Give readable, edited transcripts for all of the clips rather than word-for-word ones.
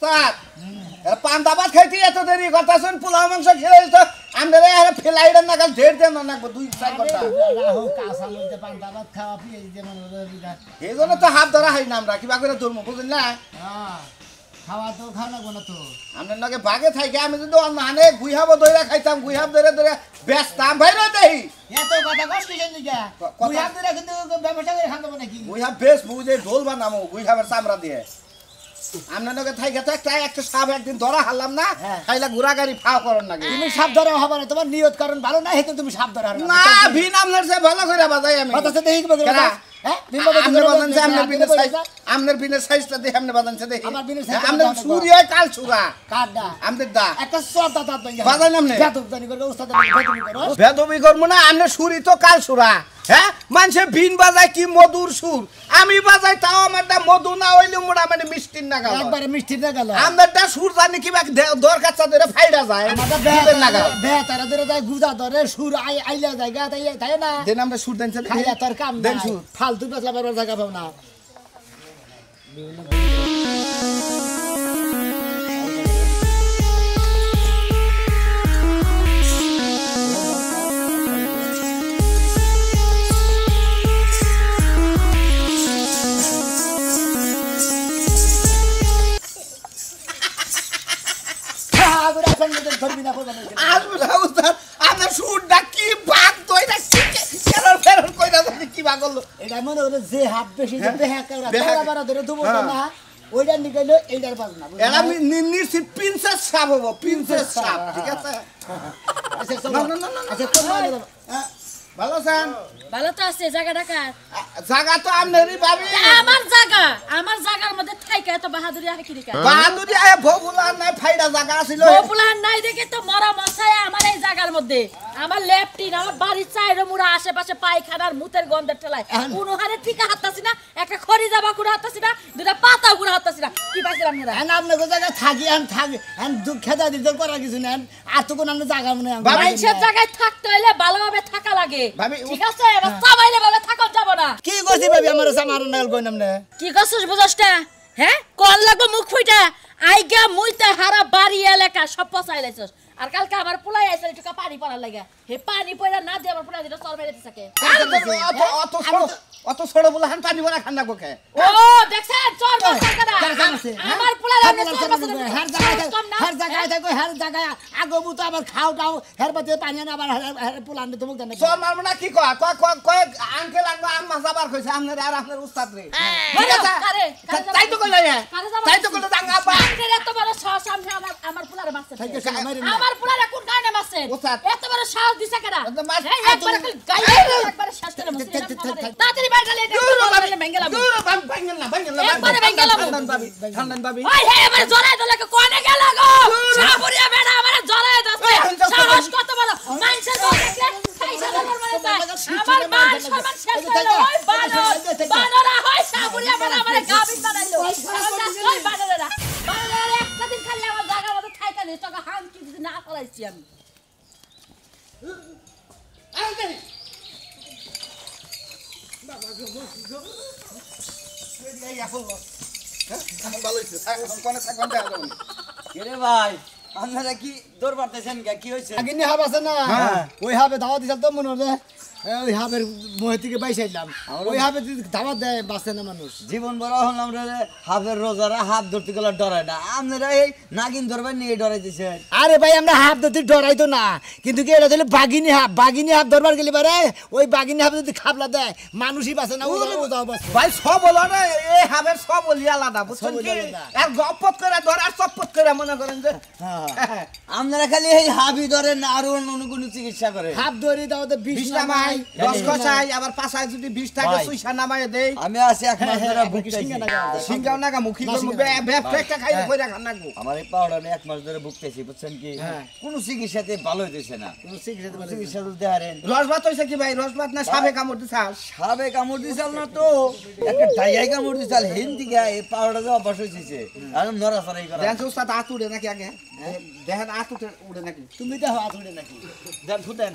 উস্তাদ পান্তা ভাত খাইতে এত দেরি করতেছেন পোলাও মাংস খেলে তো আমরা আরে ফেলাইডেন না কাল ঢের দেন না 2-4 ঘন্টা রাহো কাঁচা লইতে পান্তা ভাত খাওয়া পিয়ে যেমন এই জন্য তো হাত ধরা হয় না আমরা কিবা করে ধরবো বুঝলেন না খাওয়া তো খাওয়া লাগবো না তো আপনার নাকি বাগে থাকে আমি যদি মানে গুইহাবো দইরা খাইতাম গুইহাব ধরে বেচতাম ভাইরা দেই এত কথা কষ্ট কেন দিগা গুইহাব ধরে কিন্তু ব্যবসা করে খাওয়া নাকি গুইহাব বেশ বুঝে ঢোল বানামো গুইহাবের চামড়া দিয়ে আপনার নাকি থাকে তো একটা সাপ একদিন ধরা হারলাম না খাইলা ঘোরা গাড়ি ফাও করেন নাকি তুমি সাপ ধরা হবে না তোমার নিয়ত কারণ ভালো না হেতু তুমি সাপ ধরা না ভিন আপনার সে ভালো করে বাজাই আমি কথা দেখি আমনের বিনের সাইজটা দেখে আমনে বাজানছে দেখি আমার বিনের সাইজ আমনে সুরি হয় কাল সুরা কাটডা আমদের দা একটা সরদা দাঁত ভাঙা বাজান আমনে বেদব জানি করে উস্তাদ বেদবি করো বেদবি করব না আমনে সুরি তো কাল সুরা হ্যাঁ মানুষে বিন বাজায় কি মধুর সুর আমি বাজাই তাও আমারটা মধু না হইলে মোড়া মানে মিষ্টির না গেল একবারে মিষ্টি না গেল আমারটা সুর জানি কি দরকার চা ধরে ফাইডা যায় আমারটা না গেল বে তারা ধরে যায় গুজা ধরে সুর আইলা জায়গা তাই না দেন আমরা সুর দেন খাইলা তোর কাম দেন সুর ফালতু বেচলা বারবার জায়গা পাও না যে হাত বেশি ওইটা নিকাইলো এইটার পাস না এরা নিশ্চিত প্রিন্সেস সাপ হবো প্রিন্সেস সাপ ঠিক আছে ভালো আছেন ভালো তো আছে জায়গাটা কার জায়গা তো আপনারই ভাবি আমার জায়গার মধ্যে থাইকা এত বাহাদুরি আছে কি কা বাহাদুরি আয় ভোগুলার নাই ফাইডা জায়গা ছিল ভোগুলার নাই দেখে তো মরা মশায় আমার এই জায়গার মধ্যে আমার লেফটিন আমার বাড়ির চাইরে মুড়া আশেপাশে পায়খানার মুতের গন্ধের ঠেলায় কোনো হারে টিকা হাততাছি না একটা খড়ি যাবা কুড়া হাততাছি না দুটা পাতা কুড়া হাততাছি না কি পাইছিলাম না আপনি গো জায়গা থাকি দুঃখ খেদা দিতে করা কিছু নেন আর তো কোন জায়গা মনে মানুষের জায়গায় থাকতে হইলে ভালোভাবে থাকা লাগে ঠিক আছে এবার সবাইলে ভাবে থাকা যাব না কি করছি ভাবি আমার সামার নাল কই নামনে কি করছস বুঝছটা হ্যাঁ কল লাগবে মুখ ফুইটা আইগা মুইতে হারা বাড়ি এলাকা সব পচাইলাইছস আর কালকে আমার পোলাই আইছে একটু পানি পড়ার লাগা হে পানি পড়া না দিয়ে আমার পোলাই দিটা চল মেরে দিছে কে অত ছোট বলে হান পানি ভরা খান্না কোকে ও দেখছেন চল বসার কথা আমার পোলাই আমি চল বসার হর জায়গায় থাকো হর জায়গায় আগবু তো আবার খাও দাও হের বাতে পানি না আবার পোলান তুমি জানেন চল মারব না কি কয় আঙ্কেল আম্মা যাবার কইছে আপনার আর আপনার উস্তাদ রে ঠিক আছে তাই তো কইলা তাই তো কইলা জাঙ্গা আব্বা আঙ্কেল এত বড় সাহস সামনে আমার পোলারে মারছে আমার পোলারে কোন কারণে মারছে এত বড় সাহস দিছে কেডা একবার গায়ে একবার শেষ করে মারছে তাড়াতাড়ি বাইরে লে ভেঙ্গেলাম একবারে ভেঙ্গেলাম ঠান্ডান ভাবি ওই হে এবারে জড়ায় দলে কোনে গেল গো সাবরিয়া বেড়া আমারে জড়ায় দছে সাহস কত বড় মাইনসের দেখলে খাইছা দরবার মানে আমার মান সম্মান শেষ হলো ওই বানরা হয় সাবরিয়া বেড়া আমারে গাবিন বানাইলো ওই বানরা একটা দিন খালি আমার জায়গা মতো থাইকা নি তোকে হাম কি দিন না ফলাইছি আমি ভাই আপনারা কি দৌড় পারতেছেন কি হয়েছে আগে হাব আছে না ওই হাবে দাওয়া দিছিল তো মনে হয় ওই হাবের মহে থেকে বাইসাইলাম ওই হাবে দাওয়া দেয় বাঁচে না মানুষ জীবন বড় হলাম রে হাফের রোজারা হাফ ধরতে গেলে ডরায় না আপনারা এই নাগিন ধরবার নিয়ে ডরাই দিচ্ছেন আরে ভাই আমরা হাফ ধরতে ডরাই তো না কিন্তু কি এটা হলো বাগিনী হাফ ধরবার গেলে পারে ওই বাগিনী হাফ যদি খাবলা দেয় মানুষই বাঁচে না ওটাও বাঁচে ভাই সব হলো না এই হাবের সব বলি আলাদা বুঝছেন কি আর গপত করে ধর আর চপত করে মনে করেন যে আপনারা খালি এই হাবি ধরেন আর অন্য কোনো চিকিৎসা করে হাফ ধরে দাও তো 20 নামাই রস কষাই আবার পাছায় যদি 20 টাকা সুইসা নামায় দেই আমি আছি এক মাস ধরে ভুগতেছি সিঙ্গাও নাগা মুখি করব একটা খাইলে কইরা খান নাগবো আমার এই পাউডার নিয়ে এক মাস ধরে ভুগতেছি বুঝছেন কি কোনো চিকিৎসাতে ভালো হইতেছে না কোনো চিকিৎসা দিতে পারেন রসভাত হইছে কি ভাই রসভাত না সাবে কামড় দিছাল সাবে কামড় দিছাল না তো একটা ডাইয়াই কামড় দিছাল হিন্দি গা এই পাউডার দেওয়া অভ্যাস হইছে একদম নড়াচড়াই করা দেন উস্তাদ হাত উড়ে নাকি আগে দেখেন হাত উড়ে নাকি তুমি দেখো হাত উড়ে নাকি দেন ফুটেন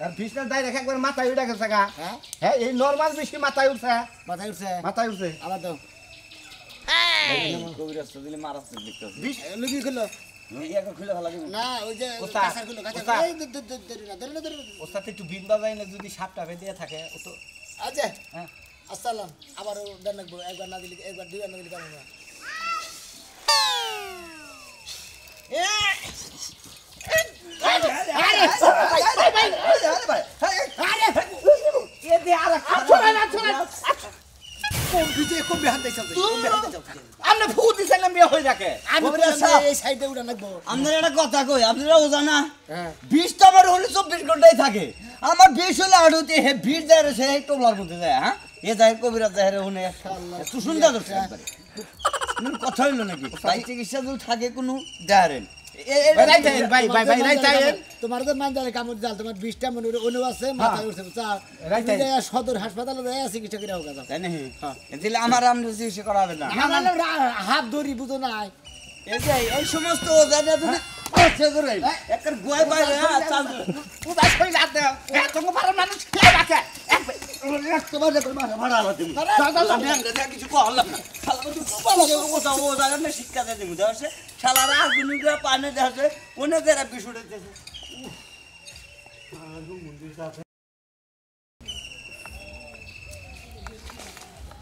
আর বিছনার দাই রেখে একবার মাথায় উঠে গেছে গা। হ্যাঁ হ্যাঁ এই নরমাল বৃষ্টি মাথায় উঠছে, মাথায় উঠছে মাথায় উঠছে। আবার দাও কবিরাজ তো দিলে মারাত্মক দেখতেছে। লুকি খুলো ইয়াকে খুলে ভালো লাগে। না ওই যে ওস্তাদ, কাঁচা খুলো কাঁচা ওস্তাদ। এই ধরে না ওস্তাদ একটু বিন বাজাই না যদি সাপটা বেঁধে থাকে ও তো আচ্ছা হ্যাঁ আসসালাম আবার দেন লাগবো একবার না দিলে একবার দুইবার না দিলে পারবো না আমরা ফু দিছিলাম বিয়ে হয়ে থাকে। আমি কবিরাজ বললাম সাহেব। যে এই সাইডে উড়া লাগবো আপনারা একটা কথা কই, আপনারা ও জানা হ্যাঁ 20 তো আমার হলে 24 ঘন্টাই থাকে। আমার 20 হলে আড়ুতে হে ভিড় যায় রে, সেই টোলার মধ্যে যায়। হ্যাঁ এ যায় কবিরাজ যায় রে ওনে একটু সুন্দর দর্শক একবারে কথা হইলো নাকি তাই চিকিৎসা যদি থাকে কোনো দেয়ারেন তোমার তো মান জানে কামড় জাল তোমার 20টা মনে অনু আছে মাথায় উঠছে বুঝছা সদর হাসপাতালে যায় চিকিৎসা করে হোক তাই না? তাহলে আমার আমরা চিকিৎসা করা হবে না। হাত ধরি বুঝো নাই এই যে এই সমস্ত ওজানে যদি পৌঁছে করে একটা গোয় বাইরে চাল উদাস হয়ে যাতে তোমার পাড়ার মানুষ খেয়ে রাখে। তোমার যে করে ভাড়া আলাদা দিই আমি আমরা কিছু কহলাম না শালা তো পালা ওটা ও জায়গা না শিক্ষা দিয়ে দিমু দেওয়াছে শালারা আগুনগুলো পানি দেওয়াছে ওনে যারা বিশুড়ে দিতেছে।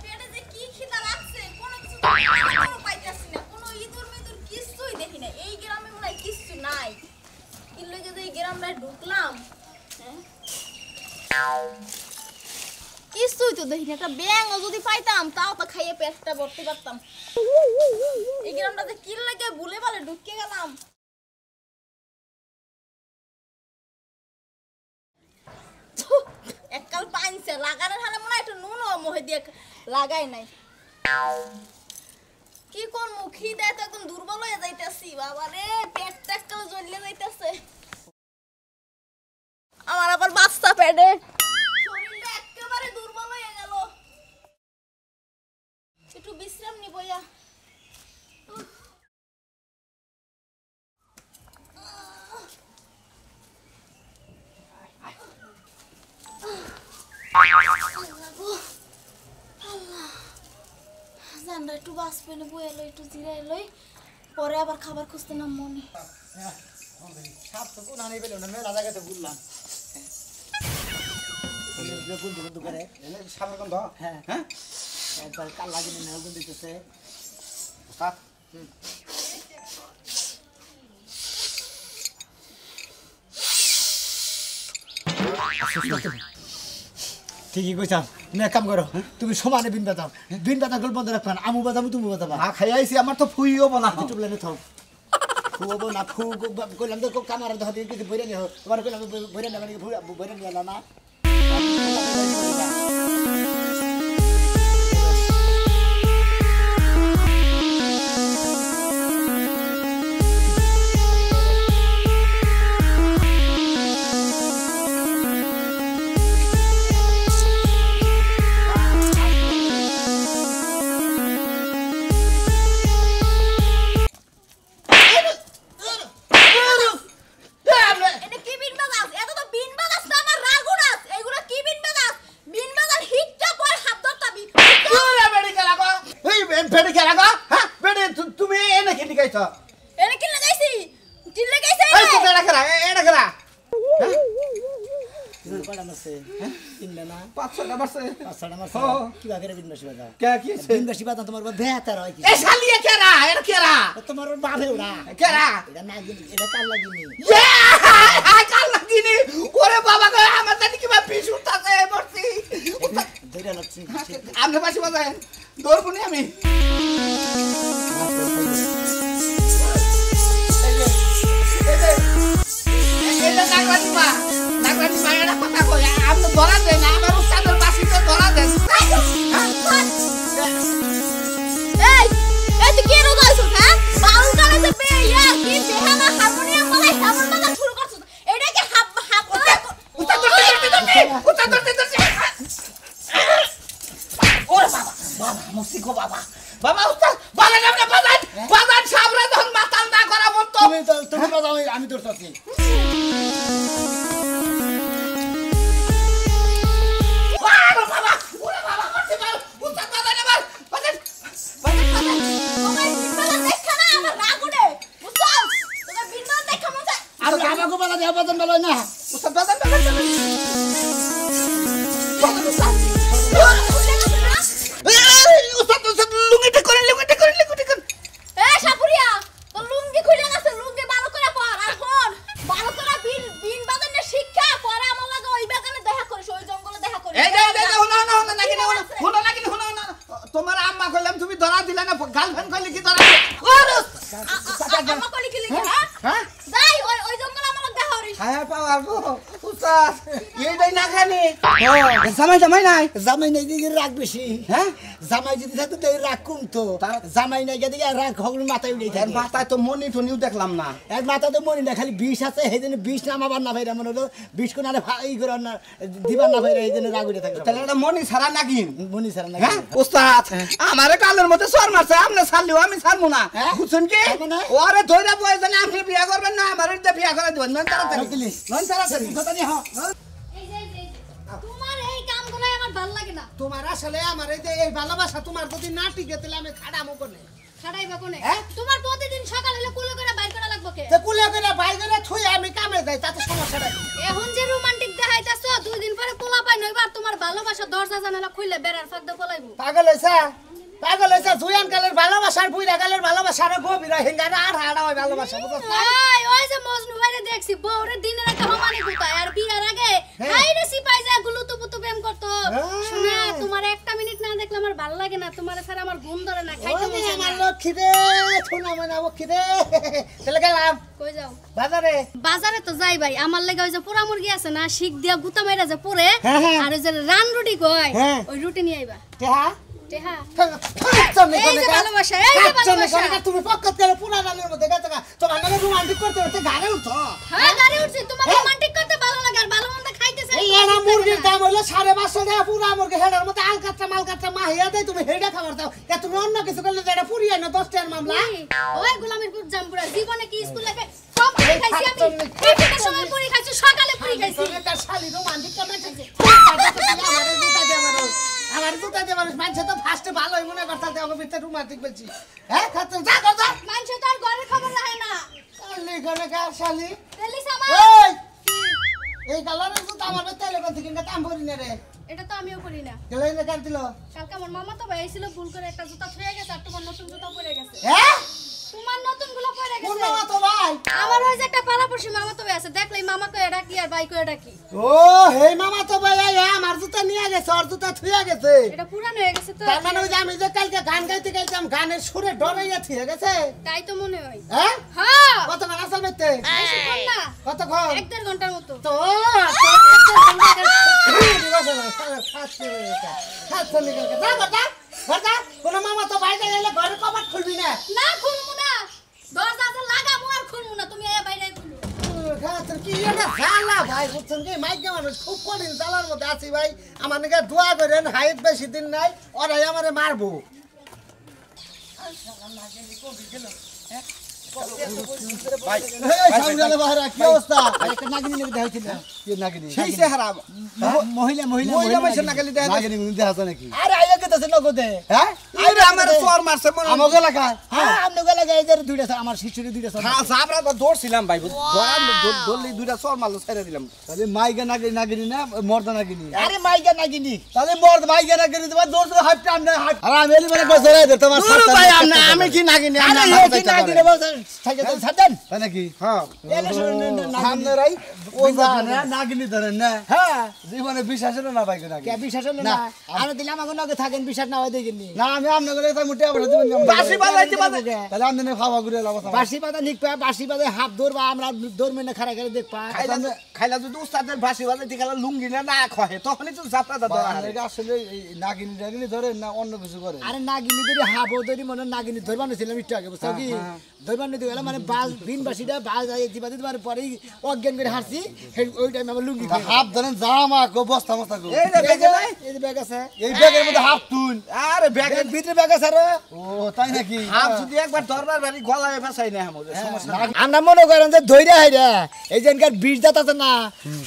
পেটে যে কি খিদা লাগছে কোনো কিছু তো পাইতাছি না, কোনো ইঁদুর মিদুর কিছুই দেখি না। এই গ্রামে মনে হয় কিছু নাই। কি লগে যে এই গ্রামটায় ঢুকলাম, কিছুই তো দেখি না। একটা ব্যাঙও যদি পাইতাম তাও তো খাইয়ে পেটটা ভরতে পারতাম। এই গ্রামটাতে কি লাগে ভুলে ভালে ঢুকে গেলাম। এককাল পাইছে লাগানোর হালে মনে হয় একটু নুনও মহে দিয়ে লাগাই নাই। কি কোন মুখি দেয় তো একদম দুর্বল হয়ে যাইতেছি। বাবা রে পেটটা এককাল জ্বলে যাইতেছে আমার, আবার বাচ্চা পেটে শরীরটা একেবারে দুর্বল হয়ে গেল। একটু বিশ্রাম নিব ইয়া। জানরা একটু বাস পেলে বয়ে এলো, একটু জিরা এলোই, পরে আবার খাবার খুঁজতে নাম মনে। সাপ তো কোন আনি পেলো না মেলা জায়গাতে ঘুরলাম দোকানে সামনে কোন হ্যাঁ হ্যাঁ একবার কাল লাগিনি না ওগুন দিতেছে ওস্তাদ ঠিকই কইছাম না কাম করো তুমি সমানে বিন বাজাও বিন বাজা গল্প বন্ধ রাখবা আমু বাজামু তুমি বাজাবা না খাই আইছি আমার তো ফুইও বনা চুপ লাগে থাও ফুবো না ফু কইলাম তো কামার ধর দিয়ে কিছু বইরে নিও তোমার কইলাম বইরে না মানে বইরে নিও না এটা কি বিন বাজাস? এটা তো বিন বাজাস না, আমার রাগুনাস। এগুলো কি বিন বাজাস? বিন বাজার হিটটা পর হাত ধরতাবি। তুই বেড়ি খেলা গো এই বেড়ি খেলা গো হ্যাঁ বেড়ি তুমি এনে কি দিকাইছ এটা কি লাগাইছি? কি লাগাইছে? এই তো এটা খেলা এটা খেলা কয়টা মারছে তিনটা না 500টা মারছে পাঁচটা মারছে কি বাগেরে বিন বাসি বাজা কে কি বিন বাসি বাজা তোমার বেহাতার হয় কি এ শালিয়ে কেরা এর কেরা তোমার বাপে ওরা কেরা এটা না এটা কাল লাগিনি ইয়ে আই কাল লাগিনি ওরে বাবা গো আমার জানি কি বা পিছ উঠতাছে মরছি ধরে লাগছে আমনে পাশে বাজায় দৌড়বনি আমি এটা নাগরানি মা এটা কথা কই আপনি ধরা দেন আমার উস্তাদের বাসিতে ধরা দেন এই এই তুই কি রোজ আইছস হ্যাঁ? বাউল গানে বে ইয়া কি বেহানা হারমোনিয়াম মালাই হারমোনিয়াম বাজা শুরু করছস। এটা কি হাপ হাপ উস্তাদ ধরতে ওরে বাবা বাবা মুসিকো বাবা বাবা উস্তাদ বাজান আপনি বাজান সাবরা যখন মাতাল না করা মত তুমি বাজাও আমি ধরতাছি বাজান ভালো না উস্তাদ বাজান বাজান উস্তাদ লুঙ্গিটা করে এ সাপুরিয়া তো লুঙ্গি খুলে গেছে লুঙ্গি ভালো করে পর আর ফোন ভালো করে বিন বাজানের শিক্ষা পরে আমার লাগে ওই বাগানে দেখা করিস ওই জঙ্গলে দেখা করিস এই হুনো না তোমার আম্মা কইলাম তুমি ধরা দিলা না গার্লফ্রেন্ড কইলে কি ধরা আমা কলি কি লিখে হ্যাঁ যাই ওই জঙ্গলে আমার লাগে দেখা করিস হ্যাঁ পাওয়ার গো উস্তাদ এইটাই না খানি জামাই নাই জামাই নাই দিকে রাগ বেশি হ্যাঁ জামাই যদি থাকতো তো রাগ কমতো জামাই নাই দিকে রাগ হগল মাথায় উঠে এর থাকে মাথায় তো মনি টনিও দেখলাম না এক মাথা তো মনি না খালি বিষ আছে সেই জন্য বিষ নামাবার না ভাই মনে হলো বিষ কোন আরে এই করে না দিবার না ভাই এই জন্য রাগ উঠে থাকে তাহলে এটা মনি ছাড়া নাগিন মনি স্যার না হ্যাঁ উস্তাদ আমারে কালের মধ্যে সর মারছে আপনি ছাড়লিও আমি ছাড়বো না হ্যাঁ? বুঝছেন কি ছাড়বো না? ওরে ধইরা বয়সে আপনি বিয়া করবেন না আমার বিয়া করে দিবেন নন তাড়াতাড়ি দিলি। নন তাড়াতাড়ি কথা নি হ্যাঁ এই যে তোমার এই কামগুলো আমার ভালো লাগে না তোমার আসলে আমার এই যে এই ভালোবাসা তোমার যদি না টিকে তাহলে আমি খাড়ামো কোনে খাড়াইবা কোনে হ্যাঁ? তোমার প্রতিদিন সকাল হলে কুলো করে বাইর করা লাগবে কে তে কুলে করে ভাই করে থুই আমি কামে যাই তাতে সমস্যা নাই এখন যে রোমান্টিক দেখাইতাছো দুই দিন পরে পোলা পাই নইবার তোমার ভালোবাসা দরজা জানালা খুললে বেড়ার ফাঁক দিয়ে পলাইবো পাগল হইছে জুয়ান কালের ভালোবাসার বুইরা কালের ভালোবাসার গভীর হেঙ্গানা আর হাড়া হয় ভালোবাসা বুঝছ ওই যে মজনু ভাইরে দেখছি বউরে দিনের আগে হমানি গুতায় আর বিয়ার আগে হাইরে সিপাই যায় গুলুতু পুতু প্রেম করতো শোনা তোমার একটা মিনিট না দেখলে আমার ভালো লাগে না তোমার ছাড়া আমার ঘুম ধরে না খাইতে মন চায় না আমার লক্ষ্মী রে শোনা মানে লক্ষ্মী রে চলে গেলাম কই যাও বাজারে বাজারে তো যাই ভাই আমার লাগে ওই যে পোড়া মুরগি আছে না শিক দিয়া গুতা মাইরা যে পরে হ্যাঁ, হ্যাঁ। আর ওই যে রান রুটি কয় হ্যাঁ। ওই রুটি নিয়ে আইবা টেহা টেহা এই এই যে ভালোবাসা এই যে ভালোবাসা তুমি পক্কত করে পুরানানের মধ্যে গেছে তোমার নামে রোমান্টিক করতে করতে গাড়ি উঠো হ্যাঁ গাড়ি উঠছে তোমার রোমান্টিক করতে ভালো লাগে আর ভালো মন্দ খাইতেছে এই এনা মুরগির দাম হইলো 550 টাকা পুরা মুরগি হেডার মধ্যে আলকাতরা মালকাতরা মাহিয়া দেয় তুমি হেডা খাবার দাও কে তুমি অন্য কিছু করলে যেটা পুরিয়ে না 10 টাকার মামলা ওই গোলামীরপুর জামপুরা জীবনে কি স্কুল লাইফে সব পুরি খাইছি আমি টিফিনের সময় পুরি খাইছি সকালে পুরি খাইছি তার শালি রোমান্টিক কেমন আছে আমার জুতা দিয়ে মানুষ মানছে তো ফার্স্টে ভালোই মনে করতে হবে ভিতরে রোমান্টিক বলছি হ্যাঁ খাতে যা কর যা মানুষ তো আর ঘরের খবর রাখে না শালি করে কার শালি তেলি সামা এই এই কালারের জুতা আমার তেলে কোন থেকে কাম করি না রে এটা তো আমিও করি না গেলে না কাট দিল কালকে আমার মামা তো ভাই ছিল ভুল করে একটা জুতা ছুঁয়ে গেছে আর তোমার নতুন জুতা পরে গেছে হ্যাঁ তোমার নতুন গুলো পরে কোন গেছে মামা তো ভাই আমার ওই যে একটা পাড়াপড়শি মামা তো ভাই আছে দেখলেই মামা কয়ে ডাকি আর ভাই কয়ে ডাকি ও হে মামা তো ভাই এই আমার জুতা নিয়ে গেছে ওর জুতা থুয়ে গেছে এটা পুরানো হয়ে গেছে তো তার মানে ওই যে আমি যে কালকে গান গাইতে গাইতাম গানের সুরে ডরাইয়া থুয়ে গেছে তাই তো মনে হয় হ্যাঁ হ্যাঁ কতক্ষণ আসল বাইতে বেশিক্ষণ না কতক্ষণ 1.5 ঘন্টার মতো তো কোন মামা তো বাইরে গেলে ঘরে কবাট খুলবি না না খুলমু না দরজা তো লাগামু আর খুলমু না তুমি এই বাইরে খুলো কি এটা জ্বালা ভাই বুঝছেন কি মাইকে মানুষ খুব কঠিন জ্বালার মধ্যে আছি ভাই আমার নাকি দোয়া করেন হাইট বেশি দিন নাই ওরাই আমারে মারবো কি অবস্থা একটা নাগিনী নাকি দেখাইছিল কি নাগিনী সেই চেহারা মহিলা মহিলা মহিলা মানুষের নাগালি দেখা যায়। নাগিনী গুলো দেখাছ নাকি আরে আইয়া কেতেছে নগদে হ্যাঁ আরে আমার চোর মারছে মনে হয়। আমাকে লাগা হ্যাঁ আমনকে লাগা এই যে দুইটা আছে, আমার শিশুরে দুইটা আছে হ্যাঁ সাবরা তো দৌড়ছিলাম ভাই দৌড়লি দুইটা চোর মারলো ছেড়ে দিলাম তাহলে মাইগা নাগিনী নাগিনী না মর্দা নাগিনী আরে মাইগা নাগিনী তাহলে মর্দ মাইগা নাগিনী তোমার দোষ হাইট আমরা হাইট আর আমি এলি মানে কইছরে দে তোমার দুরু ভাই আমি কি নাগিনি আরে এই কি নাগিনী বলছ থাকে তো ছাড়েন তাই নাকি হ্যাঁ এলে সামনে রাই ও জানে নাগিনী ধরেন না হ্যাঁ জীবনে বিশ্বাস হলো না বাইকে নাগিনী কে বিশ্বাস হলো না আমি দিলাম আমাকে নগে থাকেন বিশ্বাস না হয় দেখিনি না আমি আপনাকে তাই মুটে আবার দিবেন বাঁশি বাজাইতে বাজাইতে তাহলে আমি না খাওয়া ঘুরে লাভ বাঁশি বাজা নিকপা বাঁশি বাজে হাত ধরবা আমরা দৌড় মেনে খাড়া করে দেখবা খাইলা যদি উস্তাদের বাঁশি বাজাইতে গেলে লুঙ্গি না না খহে তখনই তো জাপটা ধরা আসলে নাগিনী নাগিনী ধরে না অন্য কিছু করে আরে নাগিনী ধরে হাবো ধরি মনে নাগিনী ধরবানো ছিলাম একটু আগে বুঝছো কি ধরবানো দিয়ে গেলাম মানে বাস বিন বাসিটা বাস দিবা দিবার পরেই অজ্ঞান করে হারছি ওই টাইমে আমার লুঙ্গি হাফ ধরেন জামা গো বস্তা মস্তা গো এই রে ব্যাগে নাই এই যে ব্যাগ আছে এই ব্যাগের মধ্যে হাফ তুল আরে ব্যাগের ভিতরে ব্যাগ আছে রে ও তাই নাকি হাফ যদি একবার দরবার বাড়ি গলায় ফাসাই না আমাদের সমস্যা আমরা মনে করেন যে ধৈর্য হাইরা এই যেনকার বীজ দাঁত আছে না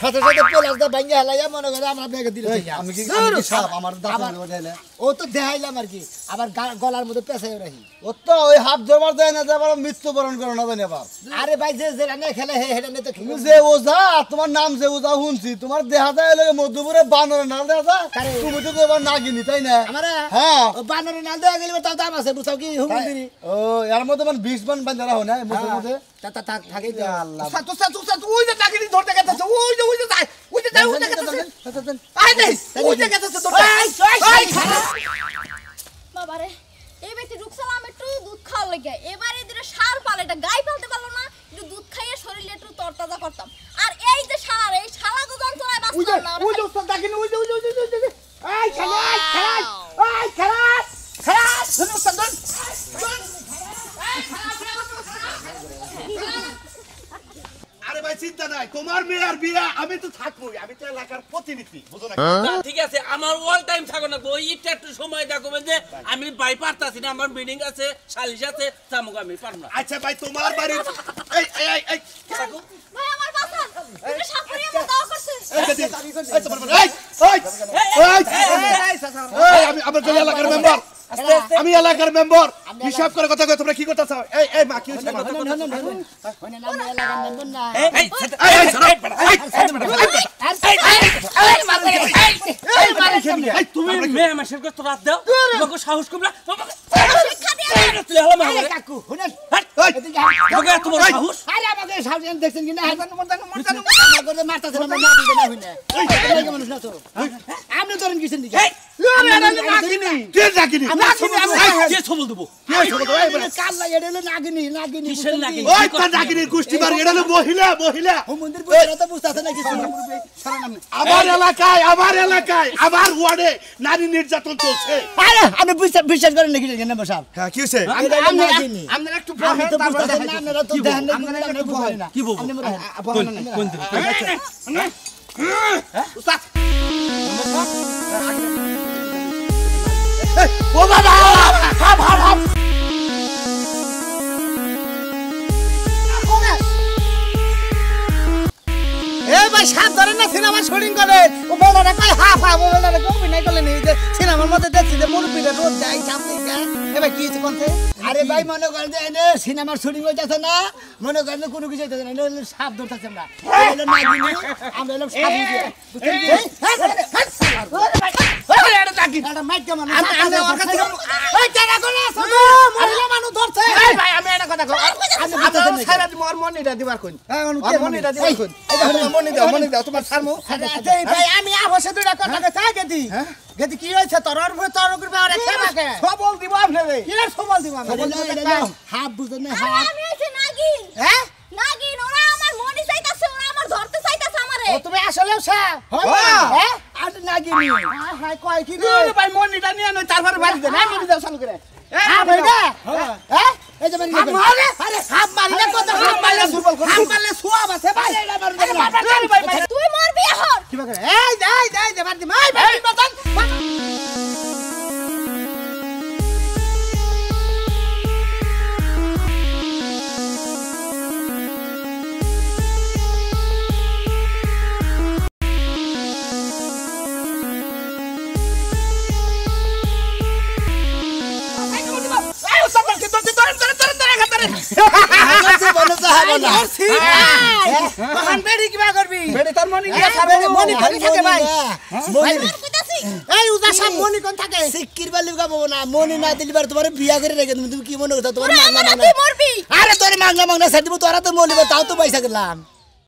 সাথে সাথে পেলাস দা ভাঙ্গা হালাইয়া মনে করে আমরা ব্যাগে দিলে আমি কি সাপ আমার দাঁত বজাইলে ও তো দেখাইলাম আর কি আবার গলার মধ্যে পেছায় রাখি ও তো ওই হাফ জমার দেয় না যে আবার মৃত্যু মৃত্যুবরণ করো না জানি আবার আরে ভাই যে যে রানে খেলে হে হেডে নে তো তুমি যে ওজা তোমার নাম যে ওজা শুনছি তোমার দেখা যায় লাগে মধ্যপুরে বানর নাল দেখা তুমি তো এবার নাগিনি তাই না আমারে হ্যাঁ বানর নাল দেখা গেলে তাও দাম আছে বুঝাও কি হুমুন্দিরি ও এর মধ্যে মানে 20 মান বান্দারা হয় না মধ্যে তা থাকে যে আল্লাহ তো ওই যে নাগিনি ধরতে গেছে ওই যে যায় ওই যে গেছে আই দেই ওই যে গেছে তো বাবারে এই ব্যক্তি রুকসালাম একটু দুধ খাওয়া লাগে এবারে এদের শাল পালে এটা গাই পালতে পারলো না একটু দুধ খাইয়ে শরীরে একটু তরতাজা করতাম আর এই যে শাল এই শালাগো যন্ত্রণায় বাঁচতাম না ওই যে উস্তাদ নাগিনি ওই যে এই খালাস উস্তাদ আরে ভাই চিন্তা নাই তোমার মেয়ের বিয়ে আমি তো থাকবো আমি তো এলাকার প্রতিনিধি বুঝো না ঠিক আছে আমার অল টাইম থাকো না ওই একটু সময় দেখো যে আমি বাই পারতাছি না আমার মিটিং আছে সালিশ আছে তামুক আমি পারব না আচ্ছা ভাই তোমার বাড়ি এই ভাই আমার বাসান তুমি সাপুরিয়া মতো করছে আমি আমার এলাকার মেম্বার আমি এলাকার মেম্বার হিসাব করে কথা কই তোমরা কি করতেছ এই মা কি হচ্ছে তুমি মেয়ে মাসের কত রাত দাও তোমাকে সাহস কমলা শিক্ষা দিয়ে কাকু শুনেন তোমাকে এত বড় সাহস আরে আমাকে সাউন্ড দেখছেন কি না মরদানো মারতাছেন আমরা না দিতে না হইনা এই মানুষ না তো আপনি ধরেন কিছেন দিকে কে নাগিনি কে ছবল দেব কাল্লা এড়ে নাগিনি কিসের নাগিনি ওই তো নাগিনির গোষ্ঠী বার এড়ালো মহিলা মন্দির বুঝরা তো বুঝতাছ না কিছু আমার এলাকায় আমার ওয়ার্ডে নারী নির্যাতন চলছে আরে আপনি বিশ্বাস করেন নাকি জানেন না সাহেব হ্যাঁ কি হইছে আমরা একটু আমি তো বুঝতাছ না আপনারা তো দেখেন না আমরা বুঝেন না কি বলবো কোন উস্তাদ ও বাবা হাপ এই ভাই সাত ধরেন না সিনেমা শুটিং করে ও বড়রা কই হাফ বড়রা কই অভিনয় করলেন এই যে সিনেমার মধ্যে দেখছি যে মুরব্বিরা রোজ যায় সামনে এ ভাই কি হচ্ছে কোনতে আরে ভাই মনে করেন যে এনে সিনেমার শুটিং হইতাছে না মনে করেন যে কোনো কিছু হইতাছে না এনে সাপ ধরতাছে আমরা এনে নাগিনি আমরা এলাম সাপ দিয়ে এটা মাইক মানুষ আমি ওর কাছে ওই কেনা করে মহিলা মানুষ ধরছে এই ভাই আমি একটা কথা কই আমি সারা দি মোর মনিটা দিবার কই আর মনিটা দিবার কই এই দেখো মনি দাও তোমার সারমু এই ভাই আমি আবশ্যক দুইটা কথা চাই গেদি গেদি কি হইছে তোর করবে আর খেমাকে সবল দিব আপনারে কি আর সবল দিব হাফ বুঝেন না হাফ আমি আছি নাগিন হ্যাঁ নাগিন ওরা আমার মনি চাইতাছে ওরা আমার ধরতে চাইতাছে আমারে ও তুমি আসলেও সা হ্যাঁ আর নাগিনি হাই কয় কি রে রে ভাই মনিটা নিয়ে নয় তারপরে বাড়ি দে না মনি দাও চালু করে হাফ হইডা হ্যাঁ এই যে হাফ মারে আরে হাফ মারলে কত হাফ মারলে দুর্বল করে হাফ মারলে সোয়াব আছে ভাই তুই মরবি এখন কি করে এই যাই দে বাদ দি মাই ভাই বাতান তখন বেড়ি কিবা করবি বেড়ি তোর মনি নিয়ে খাবে মনি খালি থাকে ভাই কইতাছি এই উদা সব মনি কোন থাকে সিকির বালি গাবো না মনি না দিলিবার তোমারে বিয়া করে রেখে তুমি কি মনে করছো তোমার মাগনা তুই মরবি আরে তোর মাগনা সাথে তোরা তো মলিবা তাও তো পয়সা গেলাম